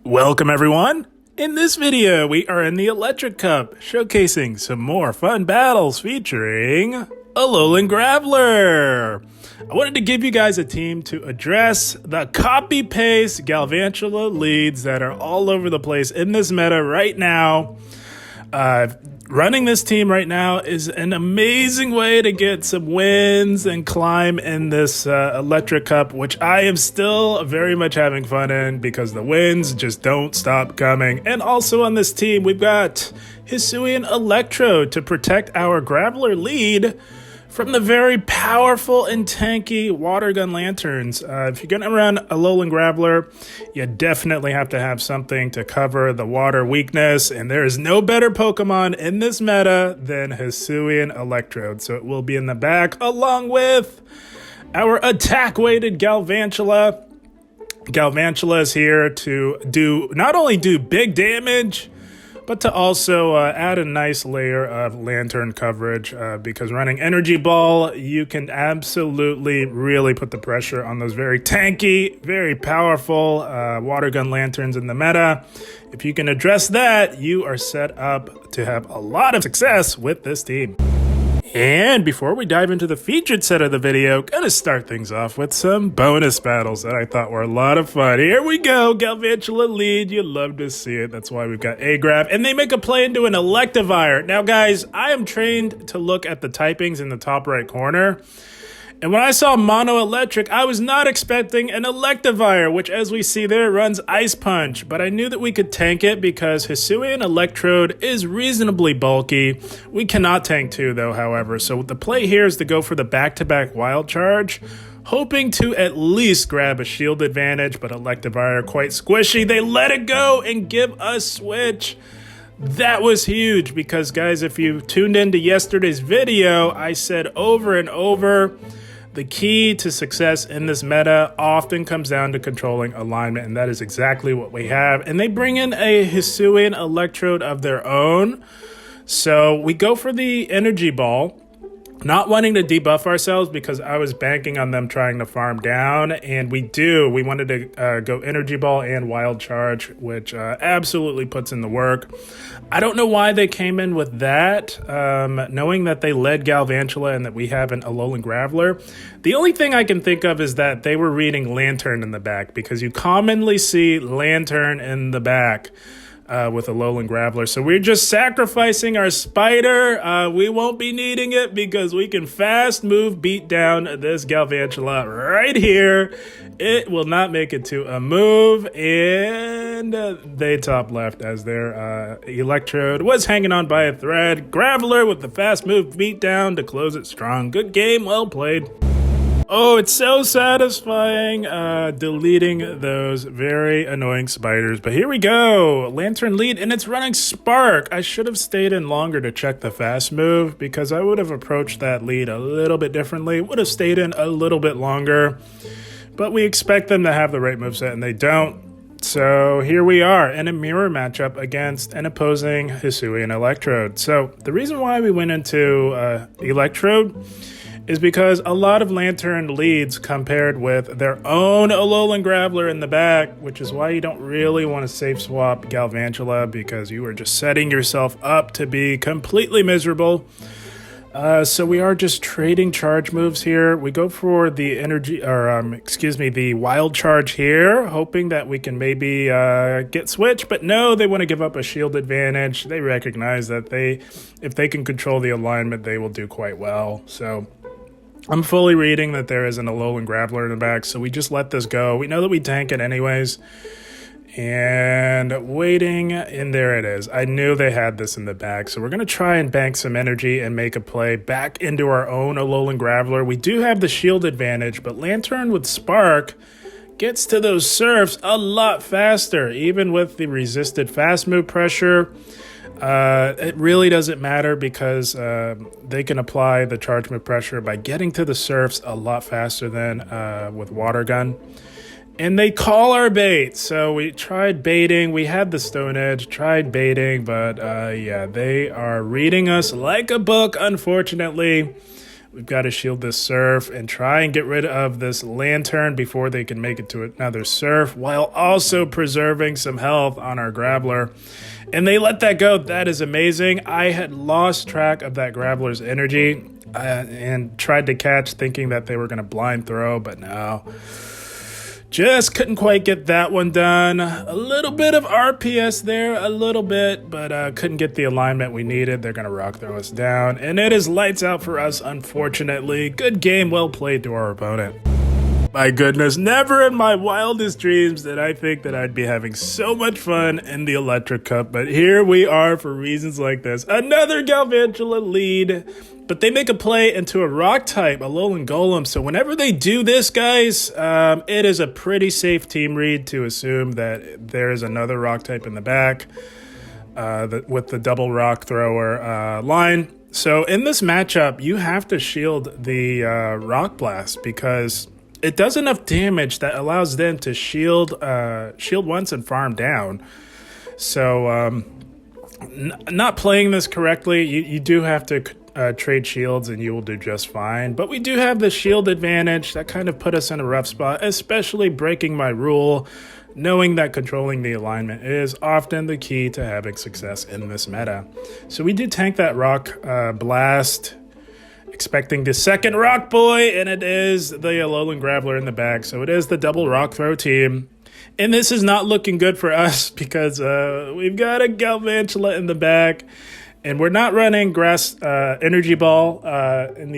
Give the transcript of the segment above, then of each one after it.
Welcome everyone! In this video, we are in the Electric Cup, showcasing some more fun battles featuring Alolan Graveler. I wanted to give you guys a team to address the copy-paste Galvantula leads that are all over the place in this meta right now. Running this team right now is an amazing way to get some wins and climb in this Electric Cup, which I am still very much having fun in because the wins just don't stop coming. And also on this team, we've got Hisuian Electrode to protect our Graveler lead from the very powerful and tanky water gun lanterns. If you're going to run Alolan Graveler, you definitely have to have something to cover the water weakness, and there is no better Pokemon in this meta than Hisuian Electrode. So it will be in the back along with our attack-weighted Galvantula. Galvantula is here to not only do big damage, but to also add a nice layer of lantern coverage because running Energy Ball, you can absolutely really put the pressure on those very tanky, very powerful water gun lanterns in the meta. If you can address that, you are set up to have a lot of success with this team. And before we dive into the featured set of the video, gonna start things off with some bonus battles that I thought were a lot of fun. Here we go, Galvantula lead, you love to see it. That's why we've got A-Grab, and they make a play into an Electivire. Now guys, I am trained to look at the typings in the top right corner. And when I saw Mono Electric, I was not expecting an Electivire, which as we see there runs Ice Punch. But I knew that we could tank it because Hisuian Electrode is reasonably bulky. We cannot tank two though, however. So the play here is to go for the back-to-back Wild Charge, hoping to at least grab a shield advantage, but Electivire quite squishy. They let it go and give us Switch. That was huge because guys, if you tuned into yesterday's video, I said over and over, the key to success in this meta often comes down to controlling alignment, and that is exactly what we have. And they bring in a Hisuian Electrode of their own. So we go for the Energy Ball, not wanting to debuff ourselves because I was banking on them trying to farm down, and we wanted to go Energy Ball and Wild Charge, which absolutely puts in the work. I don't know why they came in with that, knowing that they led Galvantula and that we have an Alolan Graveler. The only thing I can think of is that they were reading Lantern in the back, because you commonly see Lantern in the back with Alolan Graveler. So we're just sacrificing our Spider. We won't be needing it because we can fast move beat down this Galvantula right here. It will not make it to a move, and they top left as their Electrode was hanging on by a thread. Graveler with the fast move beat down to close it strong. Good game, well played. Oh, it's so satisfying deleting those very annoying spiders. But here we go. Lantern lead, and it's running Spark. I should have stayed in longer to check the fast move because I would have approached that lead a little bit differently. Would have stayed in a little bit longer. But we expect them to have the right moveset, and they don't. So here we are in a mirror matchup against an opposing Hisuian Electrode. So the reason why we went into Electrode is because a lot of Lantern leads compared with their own Alolan Graveler in the back, which is why you don't really want to safe swap Galvantula because you are just setting yourself up to be completely miserable. So we are just trading charge moves here. We go for the the Wild Charge here, hoping that we can maybe get Switch, but no, they want to give up a shield advantage. They recognize that if they can control the alignment, they will do quite well. So I'm fully reading that there is an Alolan Graveler in the back, so we just let this go. We know that we tank it anyways. And waiting, and there it is. I knew they had this in the back, so we're going to try and bank some energy and make a play back into our own Alolan Graveler. We do have the shield advantage, but Lantern with Spark gets to those surfs a lot faster, even with the resisted fast move pressure. It really doesn't matter because they can apply the charge move pressure by getting to the surfs a lot faster than with Water Gun. And they call our bait. So we tried baiting. We had the Stone Edge, tried baiting, but yeah, they are reading us like a book, unfortunately. We've got to shield this Surf and try and get rid of this Lantern before they can make it to another Surf, while also preserving some health on our Graveler. And they let that go. That is amazing. I had lost track of that Graveler's energy and tried to catch, thinking that they were going to blind throw, but no. Just couldn't quite get that one done. A little bit of RPS there, a little bit, but couldn't get the alignment we needed. They're going to rock throw us down, and it is lights out for us, unfortunately. Good game, well played to our opponent. My goodness, never in my wildest dreams did I think that I'd be having so much fun in the Electric Cup, but here we are for reasons like this. Another Galvantula lead, but they make a play into a rock type, Alolan Golem, so whenever they do this, guys, it is a pretty safe team read to assume that there is another rock type in the back with the double rock thrower line. So in this matchup, you have to shield the Rock Blast because it does enough damage that allows them to shield once and farm down. So not playing this correctly, you do have to trade shields and you will do just fine. But we do have the shield advantage that kind of put us in a rough spot, especially breaking my rule, knowing that controlling the alignment is often the key to having success in this meta. So we do tank that Rock Blast, expecting the second Rock Boy, and it is the Alolan Graveler in the back. So it is the double Rock Throw team. And this is not looking good for us because we've got a Galvantula in the back. And we're not running Grass Energy Ball in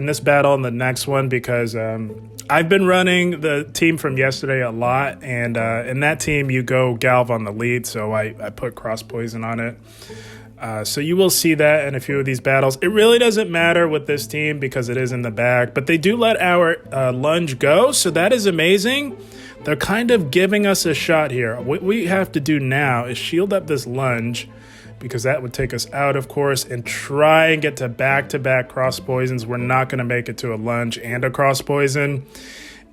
this battle and the next one because I've been running the team from yesterday a lot. And in that team, you go Galv on the lead. So I put Cross Poison on it. So you will see that in a few of these battles. It really doesn't matter with this team because it is in the back, but they do let our lunge go, so that is amazing. They're kind of giving us a shot here. What we have to do now is shield up this lunge because that would take us out, of course, and try and get to back-to-back cross poisons. We're not going to make it to a lunge and a cross poison.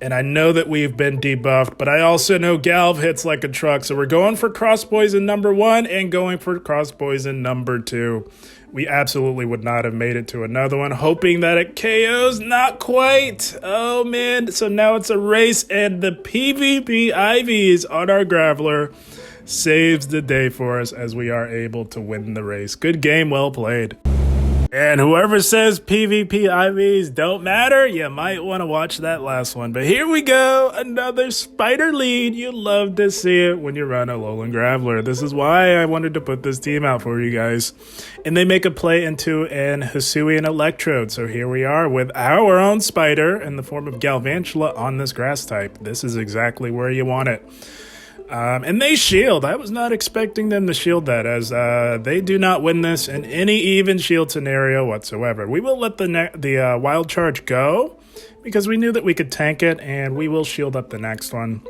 And I know that we've been debuffed, but I also know Galv hits like a truck. So we're going for Cross Poison number 1 and going for Cross Poison number 2. We absolutely would not have made it to another one, hoping that it KOs. Not quite. Oh, man. So now it's a race, and the PvP IVs on our Graveler saves the day for us as we are able to win the race. Good game, well played. And whoever says PvP IVs don't matter, you might want to watch that last one. But here we go, another spider lead. You love to see it when you run a Alolan Graveler. This is why I wanted to put this team out for you guys. And they make a play into an Hisuian Electrode. So here we are with our own spider in the form of Galvantula on this grass type. This is exactly where you want it. And they shield. I was not expecting them to shield that, as they do not win this in any even shield scenario whatsoever. We will let the Wild Charge go because we knew that we could tank it, and we will shield up the next one.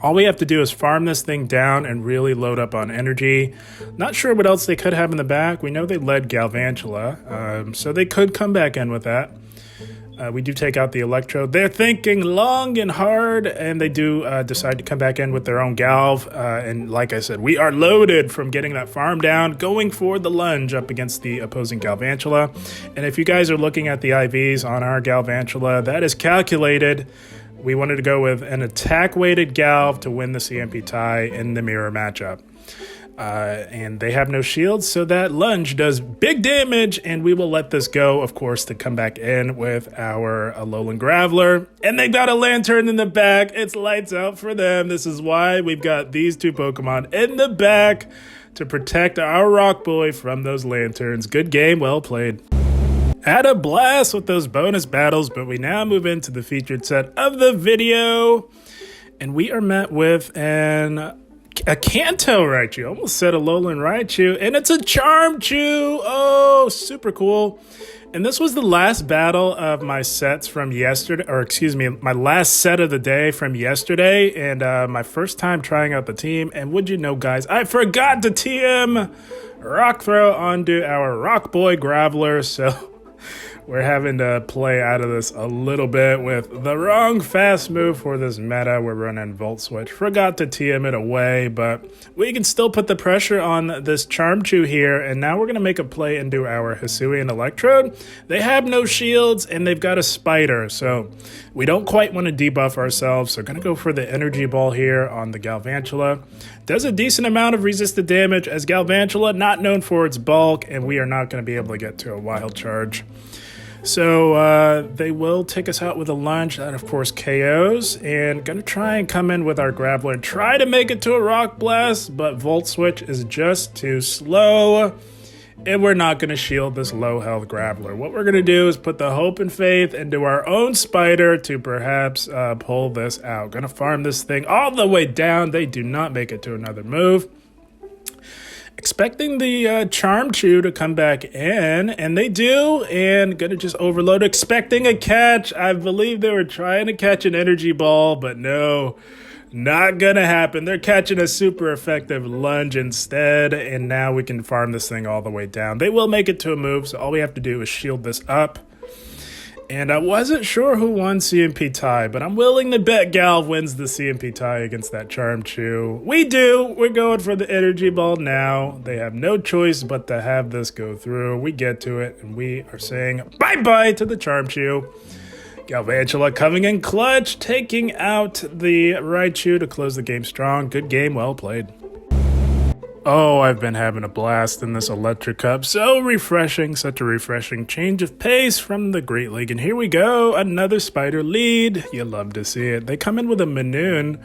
All we have to do is farm this thing down and really load up on energy. Not sure what else they could have in the back. We know they led Galvantula, so they could come back in with that. We do take out the Electrode. They're thinking long and hard, and they do decide to come back in with their own Galv. And like I said, we are loaded from getting that farm down, going for the lunge up against the opposing Galvantula. And if you guys are looking at the IVs on our Galvantula, that is calculated. We wanted to go with an attack-weighted Galv to win the CMP tie in the mirror matchup. And they have no shields, so that lunge does big damage, and we will let this go, of course, to come back in with our Alolan Graveler. And they got a Lantern in the back. It's lights out for them. This is why we've got these two Pokemon in the back to protect our Rock Boy from those Lanterns. Good game, well played. Had a blast with those bonus battles, but we now move into the featured set of the video, and we are met with a Kanto Raichu. Almost said Alolan Raichu, and it's a Charmchu. Oh, super cool. And this was the last battle of my sets from yesterday, or excuse me, my last set of the day from yesterday, and my first time trying out the team. And would you know, guys, I forgot to TM Rock Throw onto our Rock Boy Graveler, so We're having to play out of this a little bit with the wrong fast move for this meta. We're running Volt Switch. Forgot to TM it away, but we can still put the pressure on this Charmchu here, and now we're going to make a play into our Hisuian Electrode. They have no shields, and they've got a Spider, so we don't quite want to debuff ourselves, so going to go for the Energy Ball here on the Galvantula. Does a decent amount of resisted damage as Galvantula, not known for its bulk, and we are not going to be able to get to a Wild Charge. So they will take us out with a lunge. That, of course, KOs. And going to try and come in with our Graveler and try to make it to a Rock Blast, but Volt Switch is just too slow. And we're not going to shield this low-health Graveler. What we're going to do is put the hope and faith into our own Spider to perhaps pull this out. Going to farm this thing all the way down. They do not make it to another move. Expecting the Charmchu to come back in, and they do, and gonna just overload, expecting a catch. I believe they were trying to catch an Energy Ball, but no, not gonna happen. They're catching a super effective lunge instead, and now we can farm this thing all the way down. They will make it to a move, so all we have to do is shield this up. And I wasn't sure who won CMP tie, but I'm willing to bet Galv wins the CMP tie against that Charmchu. We do. We're going for the Energy Ball now. They have no choice but to have this go through. We get to it, and we are saying bye-bye to the Charmchu. Galvantula coming in clutch, taking out the Raichu to close the game strong. Good game, well played. Oh, I've been having a blast in this Electric Cup. So refreshing, such a refreshing change of pace from the Great League. And here we go, another Spider lead. You love to see it. They come in with a Minoon,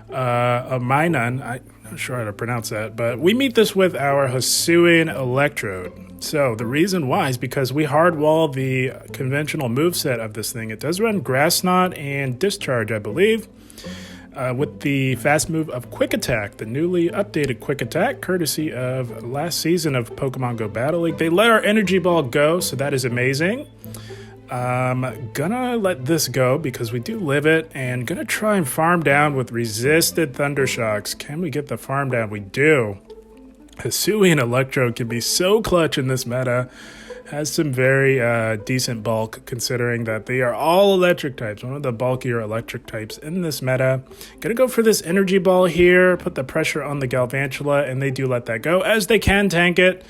a Minun. I'm not sure how to pronounce that, but we meet this with our Hisuian Electrode. So the reason why is because we hardwall the conventional moveset of this thing. It does run Grass Knot and Discharge, I believe. With the fast move of Quick Attack, the newly updated Quick Attack, courtesy of last season of Pokemon Go Battle League. They let our Energy Ball go, so that is amazing. Gonna let this go because we do live it, and gonna try and farm down with resisted Thunder Shocks. Can we get the farm down? We do. Hisuian Electrode can be so clutch in this meta. Has some very decent bulk considering that they are all electric types, one of the bulkier electric types in this meta. Gonna go for this Energy Ball here, put the pressure on the Galvantula, and they do let that go as they can tank it.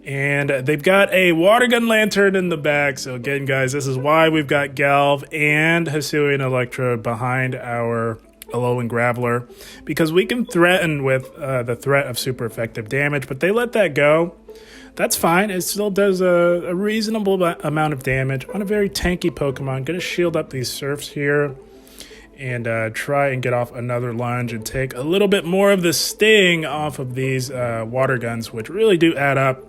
And they've got a Water Gun Lantern in the back. So again, guys, this is why we've got Galv and Hisuian Electrode behind our Alolan Graveler, because we can threaten with the threat of super effective damage, but they let that go. That's fine. It still does a reasonable amount of damage on a very tanky Pokemon. Going to shield up these Surfs here and try and get off another lunge and take a little bit more of the sting off of these water guns, which really do add up.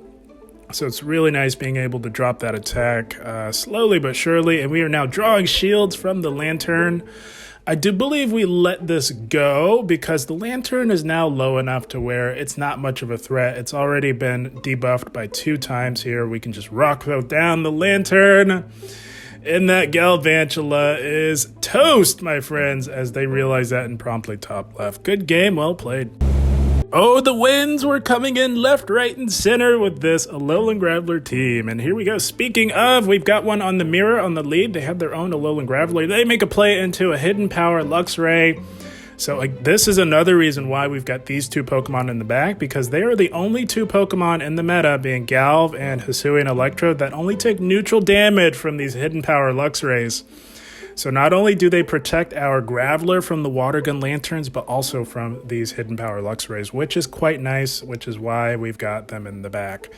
So it's really nice being able to drop that attack slowly but surely. And we are now drawing shields from the Lantern. I do believe we let this go because the Lantern is now low enough to where it's not much of a threat. It's already been debuffed by 2 times here. We can just rock throw down the Lantern. And that Galvantula is toast, my friends, as they realize that and promptly top left. Good game, well played. Oh, the wins were coming in left, right, and center with this Alolan Graveler team. And here we go. Speaking of, we've got one on the mirror on the lead. They have their own Alolan Graveler. They make a play into a Hidden Power Luxray. So this is another reason why we've got these 2 Pokemon in the back, because they are the only 2 Pokemon in the meta, being Galv and Hisuian Electrode, that only take neutral damage from these Hidden Power Luxrays. So not only do they protect our Graveler from the Water Gun Lanterns, but also from these Hidden Power Luxrays, which is quite nice, which is why we've got them in the back.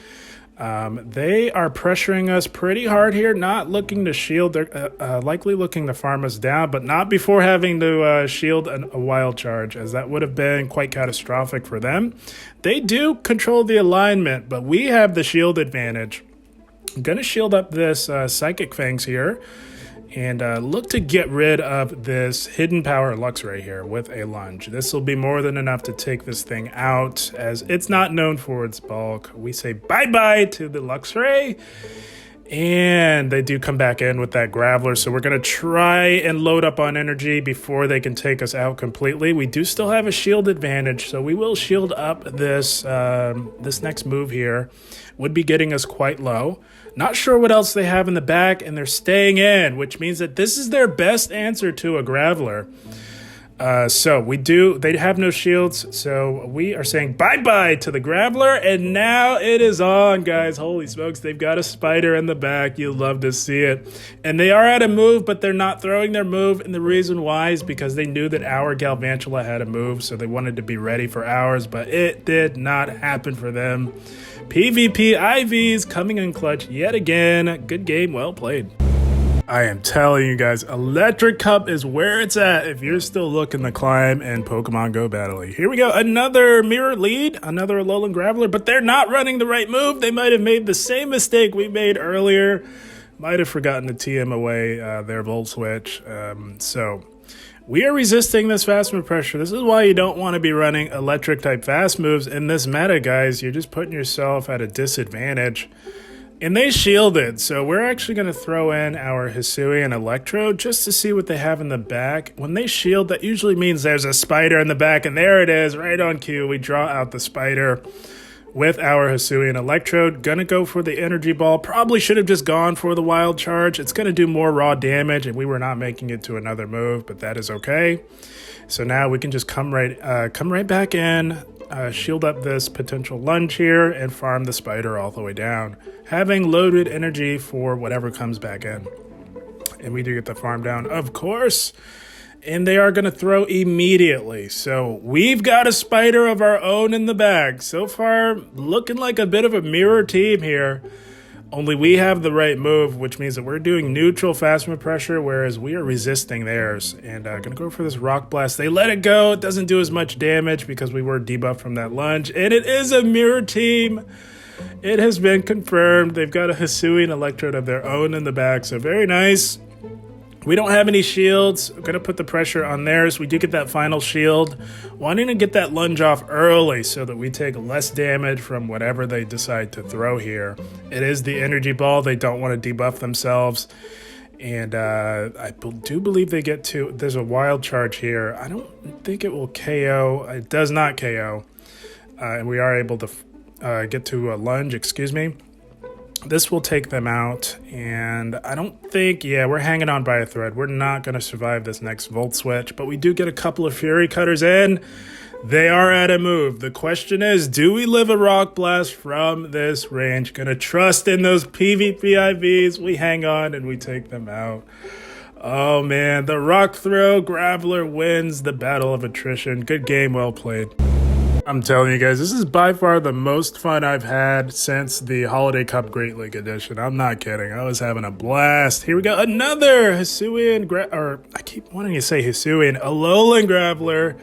They are pressuring us pretty hard here, not looking to shield. They're likely looking to farm us down, but not before having to shield a Wild Charge, as that would have been quite catastrophic for them. They do control the alignment, but we have the shield advantage. I'm going to shield up this Psychic Fangs here. And look to get rid of this Hidden Power Luxray here with a lunge. This will be more than enough to take this thing out, as it's not known for its bulk. We say bye-bye to the Luxray. And they do come back in with that Graveler, so we're going to try and load up on energy before they can take us out completely. We do still have a shield advantage, so we will shield up this this next move here. Would be getting us quite low. Not sure what else they have in the back, and they're staying in, which means that this is their best answer to a Graveler. They have no shields, so we are saying bye-bye to the Graveler, and now it is on, guys. Holy smokes, they've got a spider in the back. You'll love to see it. And they are at a move, but they're not throwing their move, and the reason why is because they knew that our Galvantula had a move, so they wanted to be ready for ours, but it did not happen for them. PvP IVs coming in clutch yet again. Good game, well played. I am telling you guys, Electric Cup is where it's at if you're still looking to climb in Pokemon Go Battle League. Here we go, another mirror lead, another Alolan Graveler, but they're not running the right move. They might have made the same mistake we made earlier. Might have forgotten to TM away their Volt Switch. So we are resisting this fast move pressure. This is why you don't want to be running electric type fast moves in this meta, guys. You're just putting yourself at a disadvantage. And they shielded, so we're actually going to throw in our Hisuian Electrode just to see what they have in the back. When they shield, that usually means there's a spider in the back, and there it is, right on cue. We draw out the spider with our Hisuian Electrode. Gonna go for the energy ball. Probably should have just gone for the wild charge. It's going to do more raw damage, and we were not making it to another move, but that is okay. So now we can just come right back in, shield up this potential lunge here, and farm the spider all the way down, having loaded energy for whatever comes back in. And we do get the farm down, of course. And they are going to throw immediately. So we've got a spider of our own in the bag. So far, looking like a bit of a mirror team here. Only we have the right move, which means that we're doing neutral fast move pressure, whereas we are resisting theirs. And going to go for this Rock Blast. They let it go. It doesn't do as much damage because we were debuffed from that lunge. And it is a mirror team. It has been confirmed. They've got a Hisuian Electrode of their own in the back. So very nice. We don't have any shields. We're going to put the pressure on theirs. We do get that final shield. Wanting to get that lunge off early so that we take less damage from whatever they decide to throw here. It is the energy ball. They don't want to debuff themselves. And I do believe they get to... There's a wild charge here. I don't think it will KO. It does not KO. And we are able to get to a lunge, excuse me. This will take them out, and I don't think, yeah, we're hanging on by a thread. We're not going to survive this next Volt Switch, but we do get a couple of Fury Cutters in. They are at a move. The question is, do we live a Rock Blast from this range? Going to trust in those PvP IVs. We hang on, and we take them out. Oh, man, the Rock Throw Graveler wins the battle of attrition. Good game, well played. I'm telling you guys, this is by far the most fun I've had since the Holiday Cup Great League Edition. I'm not kidding. I was having a blast. Here we go. Another I keep wanting to say Hisuian Alolan Graveler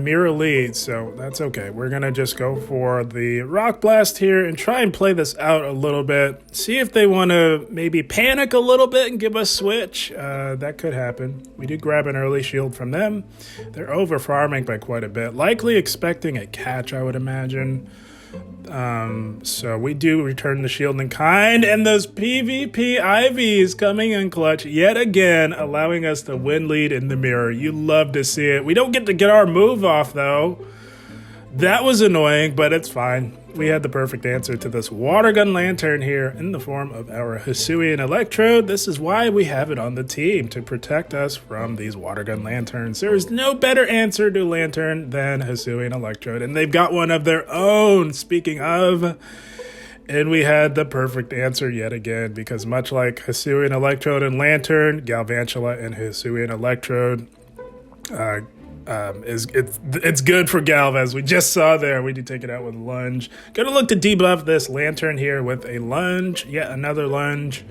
mirror lead. So that's okay. We're going to just go for the Rock Blast here and try and play this out a little bit. See if they want to maybe panic a little bit and give us switch. That could happen. We do grab an early shield from them. They're over farming by quite a bit. Likely expecting a catch, I would imagine. So we do return the shield in kind, and those PvP IVs coming in clutch yet again, allowing us to win lead in the mirror. You love to see it. We don't get to get our move off though. That was annoying, but it's fine. We had the perfect answer to this water gun lantern here in the form of our Hisuian Electrode. This is why we have it on the team, to protect us from these water gun lanterns. There is no better answer to lantern than Hisuian Electrode, and they've got one of their own, speaking of. And we had the perfect answer yet again, because much like Hisuian Electrode and Lantern, Galvantula and Hisuian Electrode it's good for Galv, as we just saw there. We do take it out with a lunge. Gonna look to debuff this Lantern here with a lunge, yet another lunge.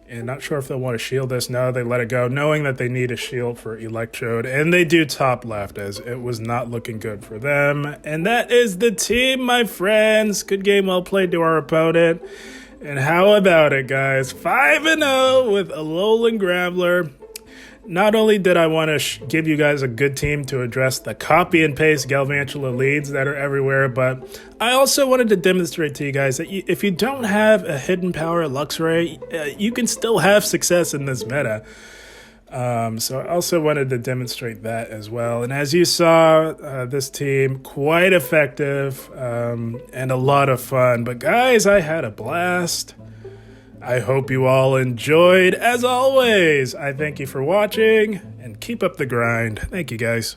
And not sure if they'll want to shield this. No, they let it go, knowing that they need a shield for Electrode. And they do top left, as it was not looking good for them. And that is the team, my friends. Good game, well played to our opponent. And how about it, guys? 5-0 with Alolan Graveler. not only did I want to give you guys a good team to address the copy and paste Galvantula leads that are everywhere, but I also wanted to demonstrate to you guys that if you don't have a hidden power Luxray, you can still have success in this meta. So I also wanted to demonstrate that as well. And as you saw, this team, quite effective and a lot of fun. But guys, I had a blast. I hope you all enjoyed. As always, I thank you for watching and keep up the grind. Thank you, guys.